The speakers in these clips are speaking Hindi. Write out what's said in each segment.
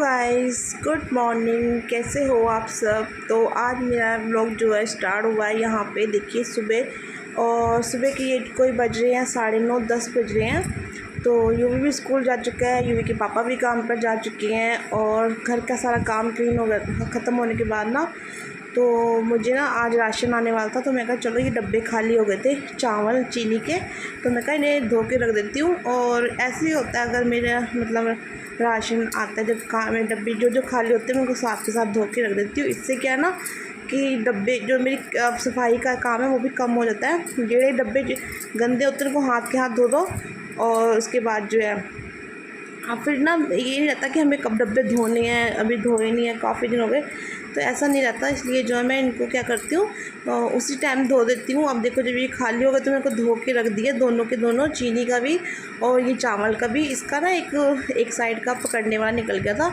Guys, good morning. कैसे हो आप सब। तो आज मेरा व्लॉग जो है स्टार्ट हुआ है यहाँ पे देखिए सुबह। और सुबह के ये कोई बज रहे हैं 9:30-10 बज रहे हैं। तो यूवी भी स्कूल जा चुका है, यूवी के पापा भी काम पर जा चुके हैं और घर का सारा काम क्लीन हो गया ख़त्म होने के बाद ना। तो मुझे ना आज राशन आने वाला था, तो मैं कहा चलो ये डब्बे खाली हो गए थे चावल चीनी के, तो मैं कहा इन्हें धो के रख देती हूँ। और ऐसे ही होता है, अगर मेरा मतलब राशन आता है जब काम में डब्बे जो खाली होते हैं मैं उनको साथ के साथ धो के रख देती हूँ। इससे क्या है ना कि डब्बे जो मेरी सफाई का काम है वो भी कम हो जाता है। ਜਿਹੜੇ डब्बे गंदे होते हैं उनको हाथ के हाथ धो दो और उसके बाद जो है फिर ना ये नहीं रहता कि हमें कब डब्बे धोने हैं, अभी धोए नहीं है काफ़ी दिन हो गए, तो ऐसा नहीं रहता। इसलिए जो है मैं इनको क्या करती हूँ उसी टाइम धो देती हूँ। अब देखो जब ये खाली हो गए तो मैं इनको धो के रख दिया, दोनों के दोनों, चीनी का भी और ये चावल का भी। इसका ना एक साइड का पकड़ने वाला निकल गया था,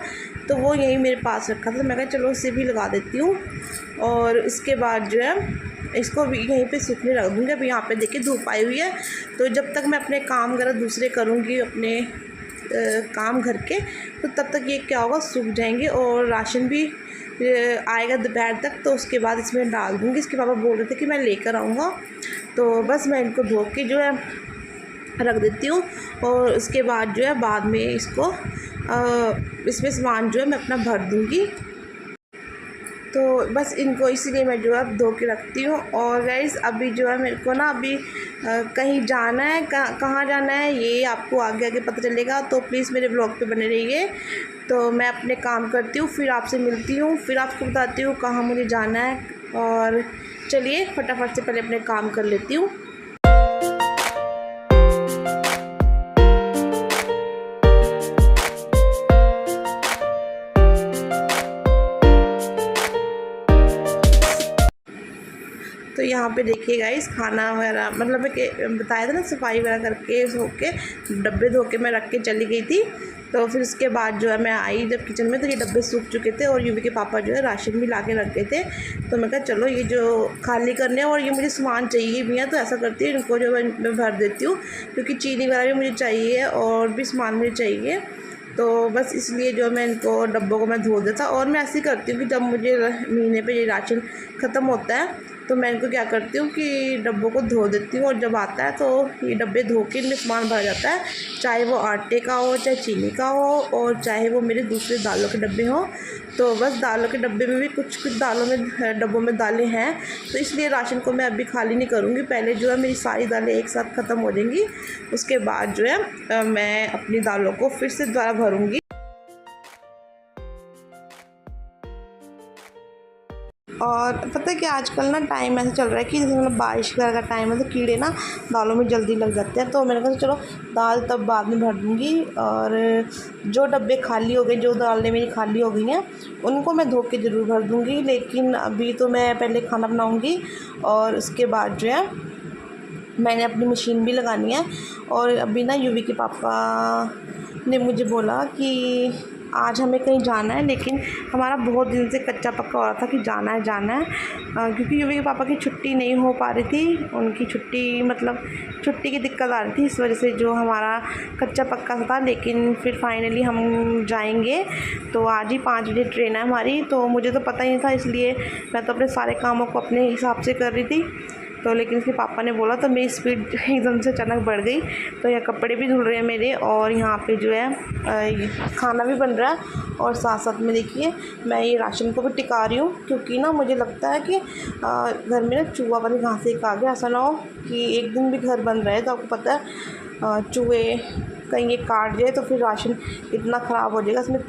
तो वो यहीं मेरे पास रखा था, तो मैं कहा चलो उसे भी लगा देती हूँ। और उसके बाद जो है इसको भी यहीं पे सूखने रख दूँगी। अब यहाँ पे देखिए धूप आई हुई है, तो जब तक मैं अपने काम वगैरह दूसरे करूँगी अपने काम घर के, तो तब तक ये क्या होगा सूख जाएंगे। और राशन भी आएगा दोपहर तक, तो उसके बाद इसमें डाल दूँगी। इसके पापा बोल रहे थे कि मैं लेकर आऊँगा, तो बस मैं इनको धो के जो है रख देती हूँ। और उसके बाद जो है बाद में इसको इसमें सामान जो है मैं अपना भर दूँगी। तो बस इनको इसीलिए मैं जो है धो के रखती हूँ। और गाइस अभी जो है मेरे को ना अभी कहीं जाना है, कहाँ जाना है ये आपको आगे आगे पता चलेगा, तो प्लीज़ मेरे ब्लॉग पे बने रहिए। तो मैं अपने काम करती हूँ, फिर आपसे मिलती हूँ, फिर आपको बताती हूँ कहाँ मुझे जाना है। और चलिए फटाफट से पहले अपने काम कर लेती हूँ। तो यहाँ पे देखिए गाइस खाना वगैरह मतलब मैं बताया था ना, सफाई वगैरह करके धो के डब्बे धो के मैं रख के चली गई थी। तो फिर उसके बाद जो है मैं आई जब किचन में, तो ये डब्बे सूख चुके थे और यूवी के पापा जो है राशन भी ला के रख गए थे। तो मैं कहा चलो ये जो खाली करने और ये मुझे सामान चाहिए भी है, तो ऐसा करती हूँ इनको जो मैं भर देती हूँ, क्योंकि चीनी वगैरह भी मुझे चाहिए और भी सामान मुझे चाहिए। तो बस इसलिए जो मैं इनको डब्बों को मैं धो देता। और मैं ऐसे ही करती हूँ कि जब मुझे महीने पे ये राशन ख़त्म होता है, तो मैं इनको क्या करती हूँ कि डब्बों को धो देती हूँ, और जब आता है तो ये डब्बे धो के इनमें सामान भर जाता है, चाहे वो आटे का हो, चाहे चीनी का हो, और चाहे वो मेरे दूसरे दालों के डब्बे हों। तो बस दालों के डब्बे में भी कुछ दालों में डब्बों में दालें हैं, तो इसलिए राशन को मैं अभी खाली नहीं करूँगी। पहले जो है मेरी सारी दालें एक साथ ख़त्म हो जाएंगी, उसके बाद जो है मैं अपनी दालों को फिर से दोबारा भरूँगी। और पता है कि आजकल ना टाइम ऐसा चल रहा है कि जैसे मतलब बारिश वगैरह का टाइम है, तो कीड़े ना दालों में जल्दी लग जाते हैं। तो मैंने कहा चलो दाल तब बाद में भर दूँगी। और जो डब्बे खाली हो गए, जो दालें मेरी खाली हो गई हैं, उनको मैं धो के ज़रूर भर दूँगी। लेकिन अभी तो मैं पहले खाना बनाऊँगी और उसके बाद जो है मैंने अपनी मशीन भी लगानी है। और अभी ना यूवी के पापा ने मुझे बोला कि आज हमें कहीं जाना है, लेकिन हमारा बहुत दिन से कच्चा पक्का हो रहा था कि जाना है क्योंकि यूवी के पापा की छुट्टी नहीं हो पा रही थी। उनकी छुट्टी मतलब छुट्टी की दिक्कत आ रही थी, इस वजह से जो हमारा कच्चा पक्का था। लेकिन फिर फाइनली हम जाएंगे। तो आज ही 5 बजे ट्रेन है हमारी, तो मुझे तो पता ही नहीं था, इसलिए मैं तो अपने सारे कामों को अपने हिसाब से कर रही थी। तो लेकिन उसके पापा ने बोला तो मेरी स्पीड एकदम से अचानक बढ़ गई। तो यहाँ कपड़े भी धुल रहे हैं मेरे, और यहाँ पे जो है खाना भी बन रहा है, और साथ साथ में देखिए मैं ये राशन को भी टिका रही हूँ, क्योंकि ना मुझे लगता है कि घर में ना चूहा वाली घास एक आ गया। ऐसा ना हो कि एक दिन भी घर बन रहा है, तो आपको पता है चूहे कहीं ये काट जाए तो फिर राशन इतना ख़राब हो जाएगा। इसमें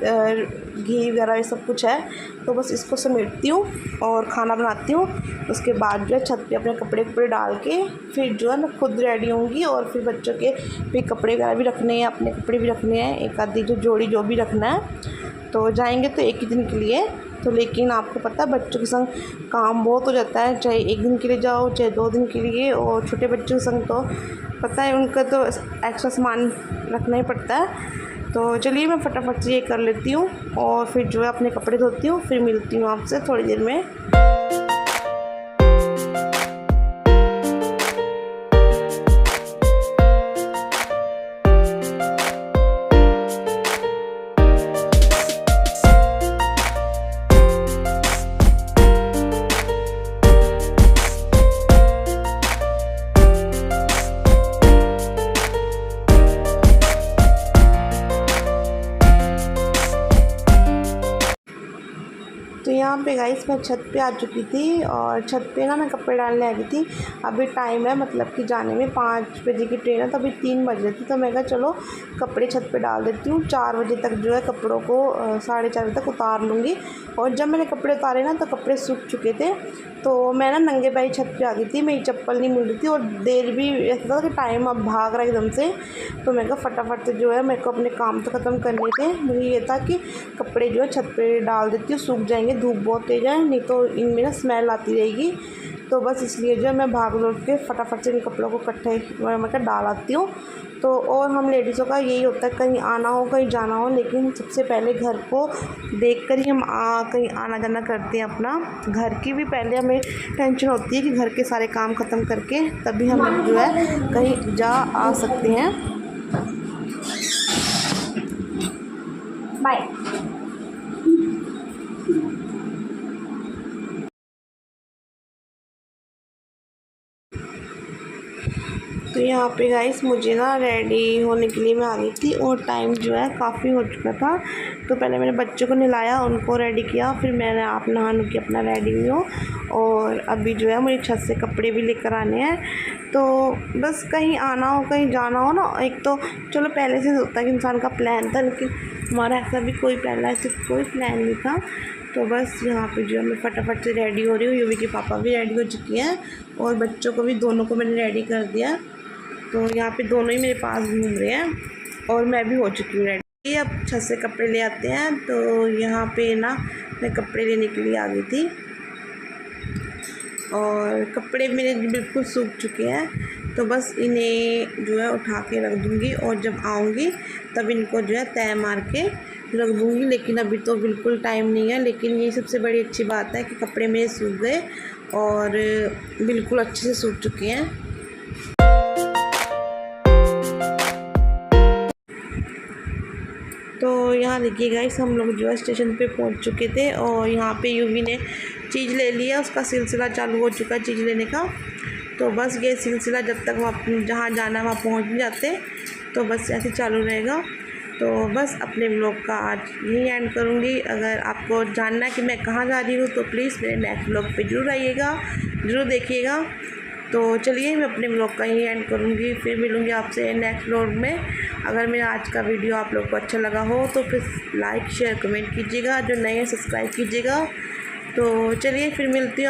घी वगैरह ये सब कुछ है, तो बस इसको समेटती हूँ और खाना बनाती हूँ। उसके बाद जो है छत पे अपने कपड़े डाल के फिर जो है मैं खुद रेडी होंगी। और फिर बच्चों के भी कपड़े वगैरह भी रखने हैं, अपने कपड़े भी रखने हैं, एक आधी जो जोड़ी जो भी रखना है। तो जाएंगे तो एक ही दिन के लिए, तो लेकिन आपको पता है बच्चों के संग काम बहुत हो जाता है, चाहे एक दिन के लिए जाओ चाहे 2 दिन के लिए। और छोटे बच्चों के संग तो पता है उनका तो एक्स्ट्रा सामान रखना ही पड़ता है। तो चलिए मैं फटाफट से ये कर लेती हूँ और फिर जो है अपने कपड़े धोती हूँ, फिर मिलती हूँ आपसे थोड़ी देर में। यहाँ पे गाइस मैं छत पे आ चुकी थी और छत पे ना मैं कपड़े डालने आ गई थी। अभी टाइम है मतलब कि जाने में 5 बजे की ट्रेन है, तो अभी 3 बज रही थी, तो मैं कहा चलो कपड़े छत पे डाल देती हूँ। 4 बजे तक जो है कपड़ों को 4:30 बजे तक उतार लूँगी। और जब मैंने कपड़े उतारे ना तो कपड़े सूख चुके थे, तो मैं ना नंगे पैर छत पे आ गई थी। मेरी चप्पल नहीं मिल रही थी और देर भी ऐसा था कि टाइम अब भाग रहा है एकदम से, तो मैं कहा फटाफट से जो है मेरे को अपने काम तो ख़त्म करने थे। मुझे ये था कि कपड़े जो है छत पे डाल देती हूँ, सूख जाएंगे, धूप बहुत तेज़ है, नहीं तो इनमें ना स्मेल आती रहेगी। तो बस इसलिए जो है मैं भाग दौड़ के फटाफट से इन कपड़ों को इकट्ठे मैं डाल आती हूँ। तो और हम लेडीज़ों का यही होता है, कहीं आना हो कहीं जाना हो, लेकिन सबसे पहले घर को देखकर ही हम कहीं आना जाना करते हैं। अपना घर की भी पहले हमें टेंशन होती है कि घर के सारे काम ख़त्म करके तभी हम लोग जो है कहीं जा आ सकते हैं। बाय। तो यहाँ पे गाइस मुझे ना रेडी होने के लिए मैं आ गई थी और टाइम जो है काफ़ी हो चुका था। तो पहले मैंने बच्चों को नहलाया, उनको रेडी किया, फिर मैंने आप नहा नु के अपना रेडी हुई हूँ। और अभी जो है मुझे छत से कपड़े भी लेकर आने हैं। तो बस कहीं आना हो कहीं जाना हो ना, एक तो चलो पहले से होता है कि इंसान का प्लान था, लेकिन हमारा ऐसा भी कोई पहला ऐसे कोई प्लान नहीं था। तो बस यहाँ पे जो है मैं फटाफट से रेडी हो रही हूँ। युवी के पापा भी रेडी हो चुकी हैं और बच्चों को भी, दोनों को मैंने रेडी कर दिया। तो यहाँ पे दोनों ही मेरे पास घूम रहे हैं और मैं भी हो चुकी हूँ रेडी। अब छत से कपड़े ले आते हैं। तो यहाँ पे ना मैं कपड़े लेने के लिए आ गई थी और कपड़े मेरे बिल्कुल सूख चुके हैं। तो बस इन्हें जो है उठा के रख दूँगी और जब आऊँगी तब इनको जो है तय मार के रख दूँगी। लेकिन अभी तो बिल्कुल टाइम नहीं है। लेकिन ये सबसे बड़ी अच्छी बात है कि कपड़े मेरे सूख गए और बिल्कुल अच्छे से सूख चुके हैं। तो यहाँ देखिए गाइस, हम लोग जो है स्टेशन पे पहुँच चुके थे और यहाँ पे युवी ने चीज़ ले लिया, उसका सिलसिला चालू हो चुका है चीज़ लेने का। तो बस ये सिलसिला जब तक वहाँ जहाँ जाना वहाँ पहुँच भी जाते, तो बस ऐसे चालू रहेगा। तो बस अपने व्लॉग का आज यही एंड करूँगी। अगर आपको जानना है कि मैं कहाँ जा रही हूँ तो प्लीज़ मेरे नेक्स्ट व्लॉग पे ज़रूर आइएगा, ज़रूर देखिएगा। तो चलिए मैं अपने व्लॉग का ही एंड करूँगी, फिर मिलूँगी आपसे नेक्स्ट व्लॉग में। अगर मेरा आज का वीडियो आप लोग को अच्छा लगा हो तो प्लीज़ लाइक शेयर कमेंट कीजिएगा, जो नए हैं सब्सक्राइब कीजिएगा। तो चलिए फिर मिलती हूँ।